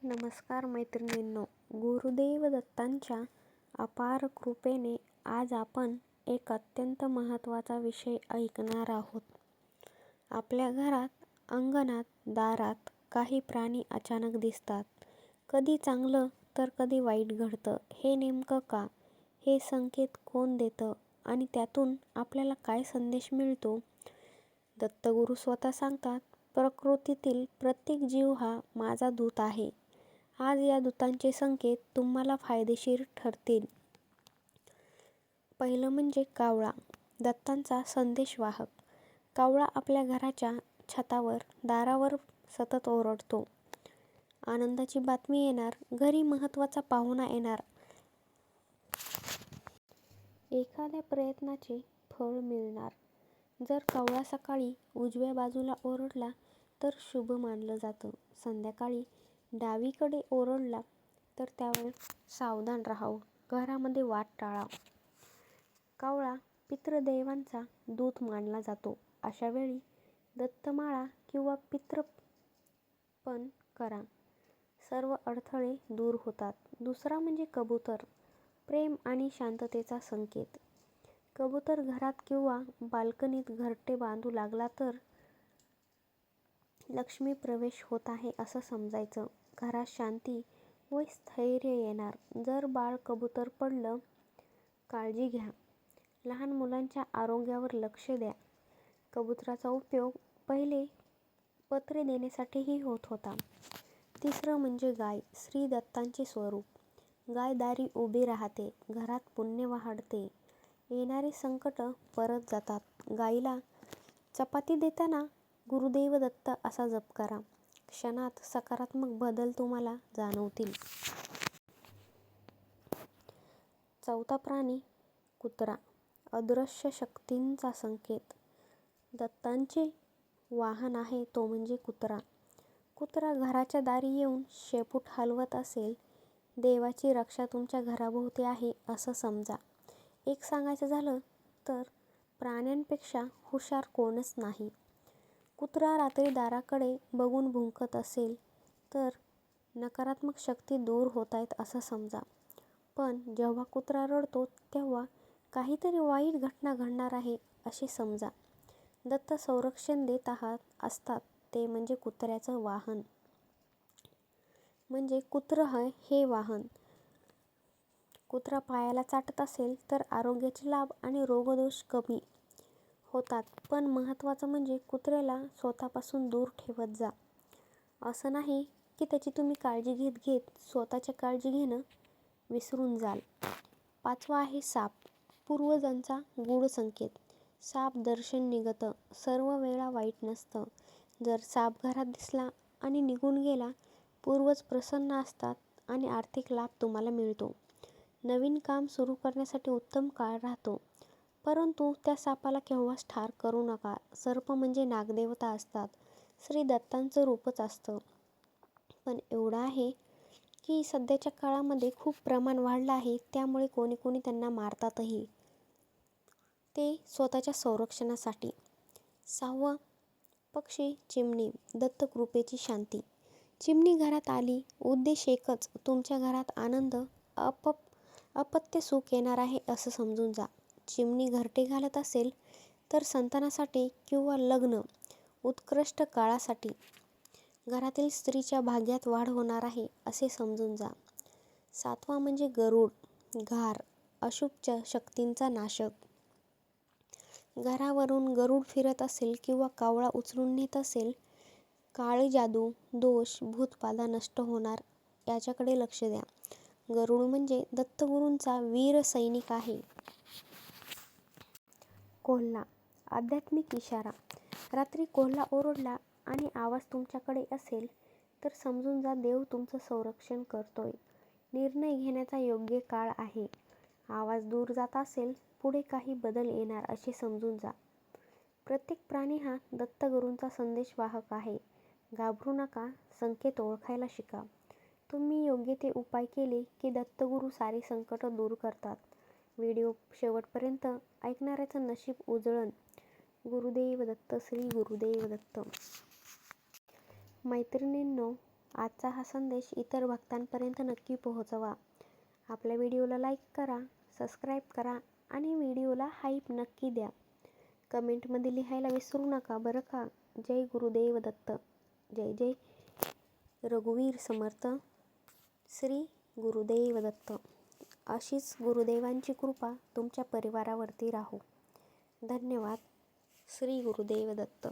नमस्कार मैत्रिणींनो, गुरुदेव दत्तांच्या अपार कृपेने आज आपण एक अत्यंत महत्त्वाचा विषय ऐकणार आहोत. आपल्या घरात, अंगणात, दारात काही प्राणी अचानक दिसतात. कधी चांगलं तर कधी वाईट घडतं. हे नेमकं का? हे संकेत कोण देतं आणि त्यातून आपल्याला काय संदेश मिळतो? दत्तगुरू स्वतः सांगतात, प्रकृतीतील प्रत्येक जीव हा माझा दूत आहे. आज या दूतांचे संकेत तुम्हाला फायदेशीर ठरतील. पहिलं म्हणजे कावळा, दत्तांचा संदेशवाहक. कावळा आपल्या घराच्या छतावर, दारावर सतत ओरडतो. आनंदाची बातमी येणार, घरी महत्त्वाचा पाहुणा येणार, एखाद्या प्रयत्नाचे फळ मिळणार. जर कावळा सकाळी उजव्या बाजूला ओरडला तर शुभ मानलं जातं. संध्याकाळी डावीकडे ओरडला तर त्यावर सावधान राहावं, घरामध्ये वाद टाळावा. कावळा पितृदेवांचा दूत मानला जातो. अशा वेळी दत्तमाळा किंवा पितृपण करा, सर्व अडथळे दूर होतात. दुसरा म्हणजे कबूतर, प्रेम आणि शांततेचा संकेत. कबूतर घरात किंवा बाल्कनीत घरटे बांधू लागला तर लक्ष्मी प्रवेश होत आहे असं समजायचं. घरात शांती व स्थैर्य येणार. जर बाळ कबूतर पडलं, काळजी घ्या. लहान मुलांच्या आरोग्यावर लक्ष द्या. कबुतराचा उपयोग पहिले पत्रे देण्यासाठीही होत होता. तिसरं म्हणजे गाय, श्री दत्तांचे स्वरूप. गाय दारी उभी राहते, घरात पुण्य वाढते, येणारी संकट परत जातात. गाईला चपाती देताना गुरुदेव दत्त असा जप करा. क्षणात सकारात्मक बदल तुम्हाला जाणवतील. चौथा प्राणी कुत्रा, अदृश्य शक्तींचा संकेत. दत्तांचे वाहन आहे तो म्हणजे कुत्रा. कुत्रा घराच्या दारी येऊन शेपूट हलवत असेल, देवाची रक्षा तुमच्या घराभोवती आहे असं समजा. एक सांगायचं झालं तर प्राण्यांपेक्षा हुशार कोणच नाही. कुत्रा रात्री दाराकडे बघून भुंकत असेल तर नकारात्मक शक्ती दूर होत आहेत असं समजा. पण जेव्हा कुत्रा रडतो तेव्हा काहीतरी वाईट घटना घडणार आहे असे समजा. दत्त संरक्षण देत असतात ते म्हणजे कुत्र्याचं वाहन. म्हणजे कुत्रं हे वाहन. कुत्रा पायाला चाटत असेल तर आरोग्याचे लाभ आणि रोगदोष कमी होतात. पण महत्त्वाचं म्हणजे कुत्र्याला स्वतःपासून दूर ठेवत जा. असं नाही की त्याची तुम्ही काळजी घेत स्वतःची काळजी घेणं विसरून जाल. पाचवा आहे साप, पूर्वजांचा गूढ संकेत. साप दर्शन निघतं, सर्व वेळा वाईट नसतं. जर साप घरात दिसला आणि निघून गेला, पूर्वज प्रसन्न असतात आणि आर्थिक लाभ तुम्हाला मिळतो. नवीन काम सुरू करण्यासाठी उत्तम काळ राहतो. परंतु त्या सापाला केव्हाच ठार करू नका. सर्प म्हणजे नागदेवता असतात, श्री दत्तांचं रूपच असतं. पण एवढं आहे की सध्याच्या काळामध्ये खूप प्रमाण वाढलं आहे, त्यामुळे कोणी त्यांना मारतातही, ते स्वतःच्या संरक्षणासाठी. सहावं पक्षी चिमणी, दत्तकृपेची शांती. चिमणी घरात आली, उद्देश एकच, तुमच्या घरात आनंद, अपत्य सुख येणार आहे असं समजून जा. चिमणी घरटे घालत असेल तर संतानासाठी किंवा लग्न उत्कृष्ट काळासाठी, घरातील स्त्रीच्या भाग्यात वाढ होणार आहे असे समजून जा. सातवा म्हणजे गरुड, घार, अशुभ शक्तींचा नाशक. घरावरून गरुड फिरत असेल किंवा कावळा उचलून नेत असेल, काळी जादू, दोष, भूतबाधा नष्ट होणार याच्याकडे लक्ष द्या. गरुड म्हणजे दत्तगुरूंचा वीर सैनिक आहे. कोल्हा, आध्यात्मिक इशारा. रात्री कोल्हा ओरडला आणि आवाज तुमच्याकडे असेल तर समजून जा देव तुमचं संरक्षण करतोय. निर्णय घेण्याचा योग्य काळ आहे. आवाज दूर जात असेल, पुढे काही बदल येणार असे समजून जा. प्रत्येक प्राणी हा दत्तगुरूंचा संदेशवाहक आहे. घाबरू नका, संकेत ओळखायला शिका. तुम्ही योग्य ते उपाय केले की दत्तगुरू सारी संकट दूर करतात. व्हिडिओ शेवटपर्यंत ऐकणाऱ्याचं नशीब उजळण. गुरुदेव दत्त, श्री गुरुदेव दत्त. मैत्रिणींनो, आजचा हा संदेश इतर भक्तांपर्यंत नक्की पोहोचवा. आपल्या व्हिडिओला लाईक करा, सबस्क्राईब करा आणि व्हिडिओला हाईप नक्की द्या. कमेंटमध्ये लिहायला विसरू नका बरं का. जय गुरुदेव दत्त. जय जय रघुवीर समर्थ. श्री गुरुदेव दत्त. अशीच गुरुदेवांची कृपा तुमच्या परिवारावरती राहो. धन्यवाद. श्री गुरुदेव दत्त.